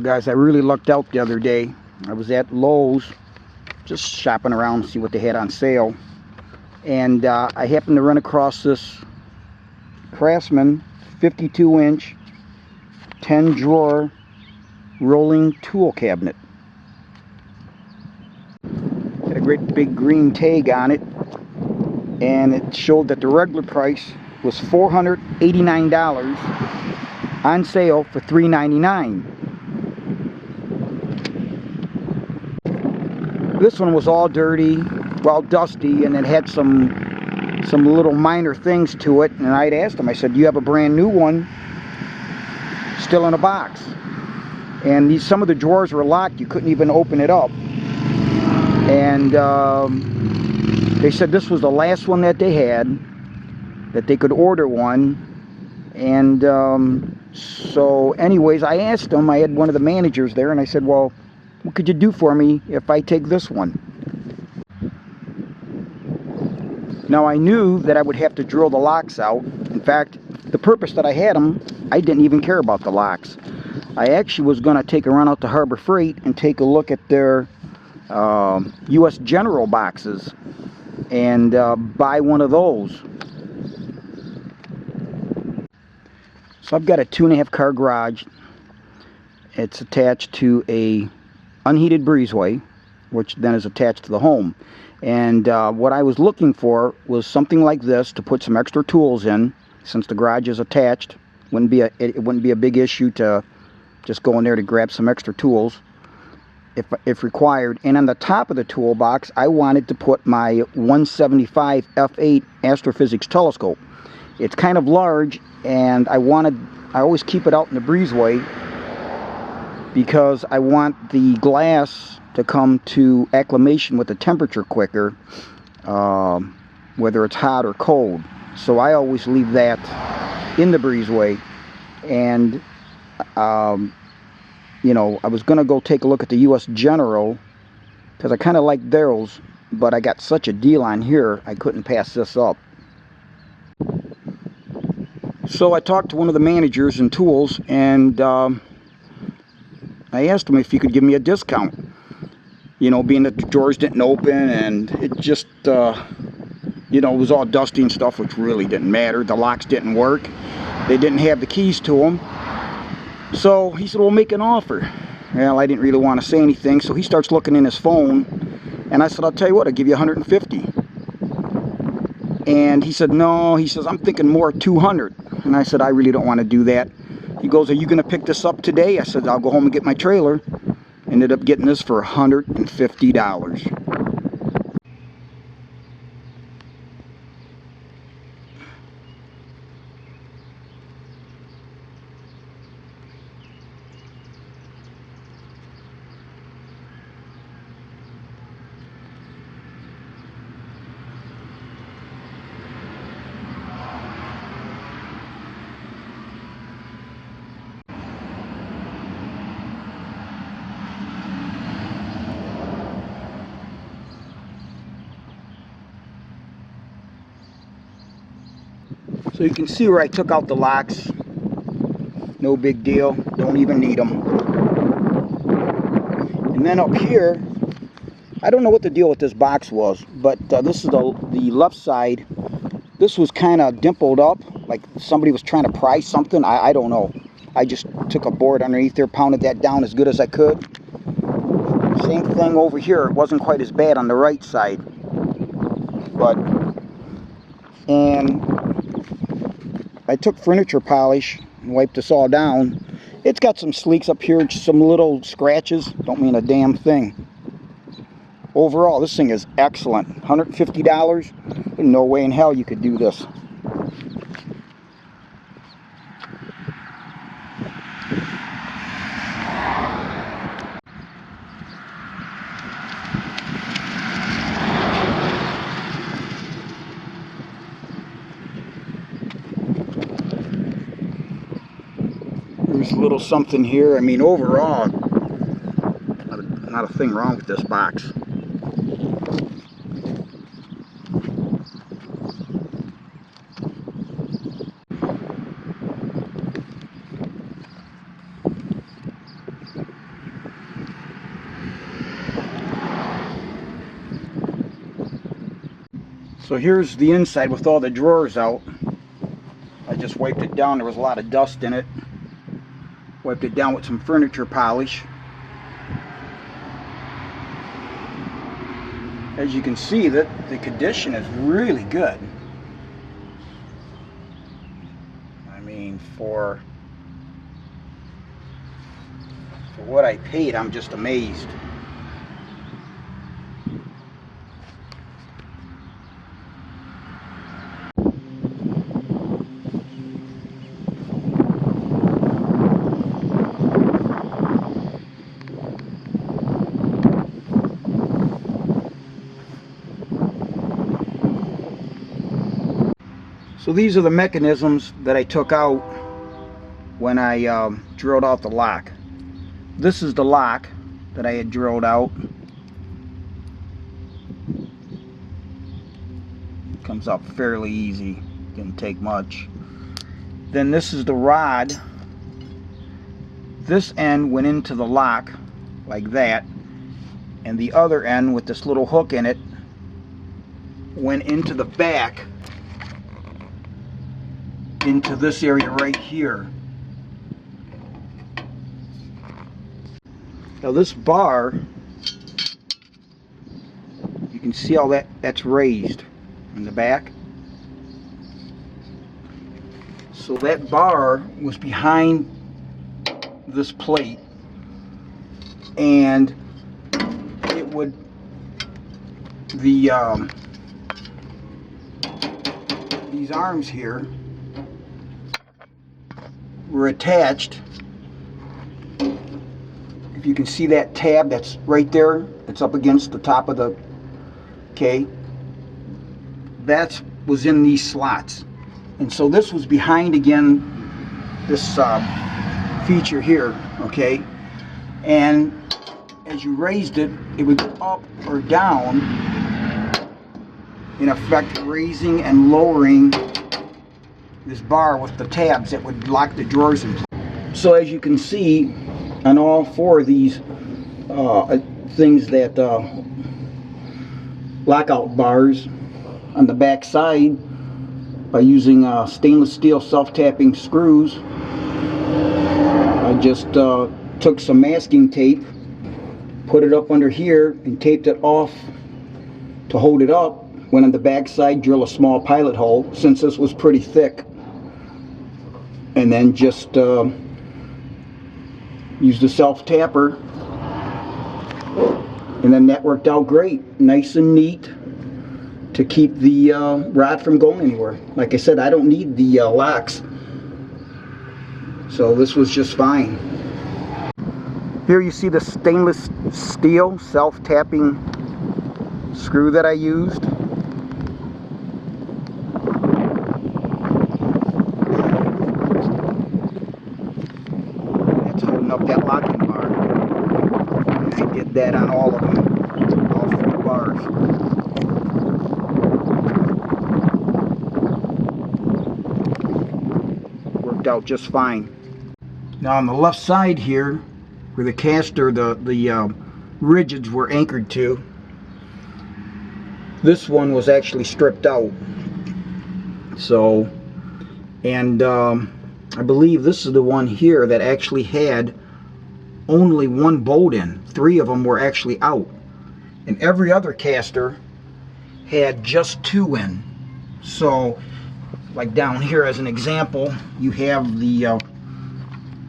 Guys, I really lucked out the other day. I was at Lowe's just shopping around to see what they had on sale, and I happened to run across this Craftsman 52-inch 10-drawer rolling tool cabinet. Had a great big green tag on it, and it showed that the regular price was $489, on sale for $399. This one was all dirty, well, dusty, and it had some little minor things to it. And I'd asked him, I said, "Do you have a brand new one still in a box?" And some of the drawers were locked. You couldn't even open it up. And they said this was the last one that they had, that they could order one. And so anyways, I asked them, I had one of the managers there, and I said, "Well, what could you do for me if I take this one?" Now, I knew that I would have to drill the locks out. In fact, the purpose that I had them, I didn't even care about the locks. I actually was going to take a run out to Harbor Freight and take a look at their U.S. General boxes and buy one of those. So I've got a 2.5 car garage. It's attached to a unheated breezeway, which then is attached to the home. And what I was looking for was something like this to put some extra tools in, since the garage is attached. It wouldn't be a big issue to just go in there to grab some extra tools if required. And on the top of the toolbox, I wanted to put my 175 f8 Astro-Physics telescope. It's kind of large, and I always keep it out in the breezeway because I want the glass to come to acclimation with the temperature quicker, whether it's hot or cold. So I always leave that in the breezeway. And you know, I was gonna go take a look at the U.S. General because I kind of like theirs, but I got such a deal on here, I couldn't pass this up. So I talked to one of the managers in tools, and I asked him if he could give me a discount. You know, being that the drawers didn't open, and it just, you know, it was all dusty and stuff, which really didn't matter. The locks didn't work. They didn't have the keys to them. So he said, "Well, make an offer." Well, I didn't really want to say anything, so he starts looking in his phone, and I said, "I'll tell you what, I'll give you 150. And he said, "No," he says, "I'm thinking more 200. And I said, "I really don't want to do that." He goes, "Are you going to pick this up today?" I said, "I'll go home and get my trailer." Ended up getting this for $150. So you can see where I took out the locks. No big deal. Don't even need them. And then up here, I don't know what the deal with this box was, but this is the left side. This was kind of dimpled up, like somebody was trying to pry something. I don't know. I just took a board underneath there, pounded that down as good as I could. Same thing over here. It wasn't quite as bad on the right side. And I took furniture polish and wiped this all down. It's got some sleeks up here, some little scratches. Don't mean a damn thing. Overall, this thing is excellent. $150? There's no way in hell you could do this. There's a little something here. I mean, overall, not a thing wrong with this box. So here's the inside with all the drawers out. I just wiped it down. There was a lot of dust in it. Wiped it down with some furniture polish. As you can see, that the condition is really good. I mean, for what I paid, I'm just amazed. So these are the mechanisms that I took out when I drilled out the lock. This is the lock that I had drilled out. Comes up fairly easy, didn't take much. Then this is the rod. This end went into the lock like that, and the other end with this little hook in it went into the back, into this area right here. Now this bar, you can see all that's raised in the back. So that bar was behind this plate, and it would, these arms here were attached. If you can see that tab that's right there, it's up against the top of the, okay, that was in these slots. And so this was behind, again, this feature here, okay, and as you raised it, it would go up or down, in effect raising and lowering this bar with the tabs that would lock the drawers in place. So as you can see on all four of these things, that lockout bars on the back side, by using stainless steel self-tapping screws, I just took some masking tape, put it up under here and taped it off to hold it up. Went on the back side, drill a small pilot hole since this was pretty thick, and then just use the self-tapper, and then that worked out great, nice and neat, to keep the rod from going anywhere. Like I said, I don't need the locks, so this was just fine. Here you see the stainless steel self-tapping screw that I used. That's holding up that locking bar. And I did that on all of them, all four bars. Worked out just fine. Now on the left side here, where the caster, the rigids were anchored to, this one was actually stripped out. So, and I believe this is the one here that actually had only one bolt in. 3 of them were actually out, and every other caster had just 2 in. So like down here as an example, you have the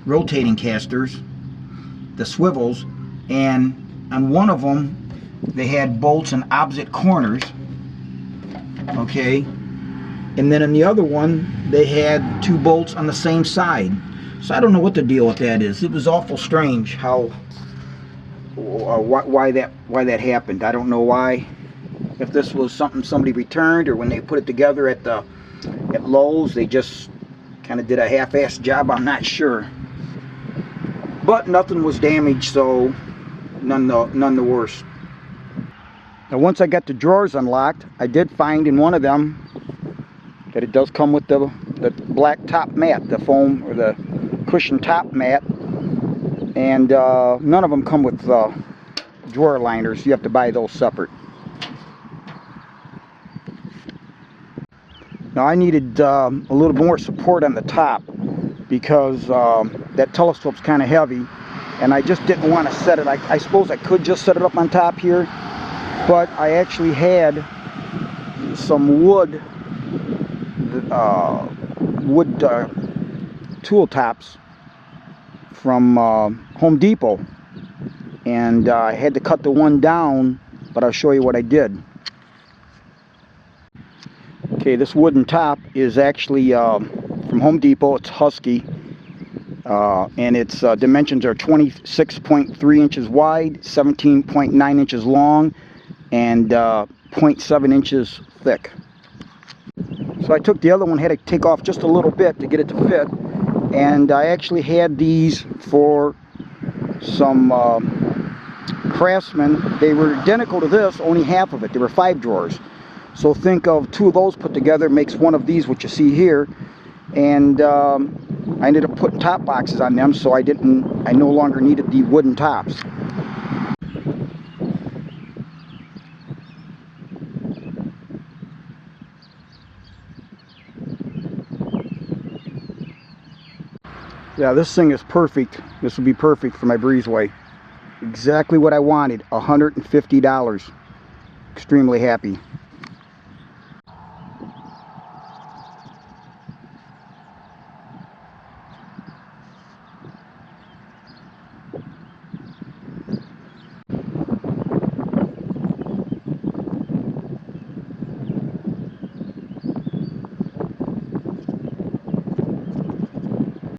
rotating casters, the swivels, and on one of them they had bolts in opposite corners, okay, and then in the other one they had 2 bolts on the same side. So I don't know what the deal with that is. It was awful strange how why that happened. I don't know why, if this was something somebody returned, or when they put it together at Lowe's they just kind of did a half-assed job. I'm not sure, but nothing was damaged, so none the worse. Now once I got the drawers unlocked, I did find in one of them that it does come with the black top mat, the foam or the cushion top mat, and none of them come with drawer liners. You have to buy those separate. Now I needed a little more support on the top because that telescope's kind of heavy, and I just didn't want to set it. I suppose I could just set it up on top here, but I actually had some wood tool tops from Home Depot, and I had to cut the one down, but I'll show you what I did. Okay, this wooden top is actually from Home Depot. It's Husky, and its dimensions are 26.3 inches wide, 17.9 inches long, and 0.7 inches thick. So I took the other one, had to take off just a little bit to get it to fit, and I actually had these for some Craftsman. They were identical to this, only half of it. They were 5 drawers. So think of 2 of those put together makes one of these, what you see here. And I ended up putting top boxes on them, so I no longer needed the wooden tops. Yeah, this thing is perfect. This would be perfect for my breezeway. Exactly what I wanted. $150. Extremely happy.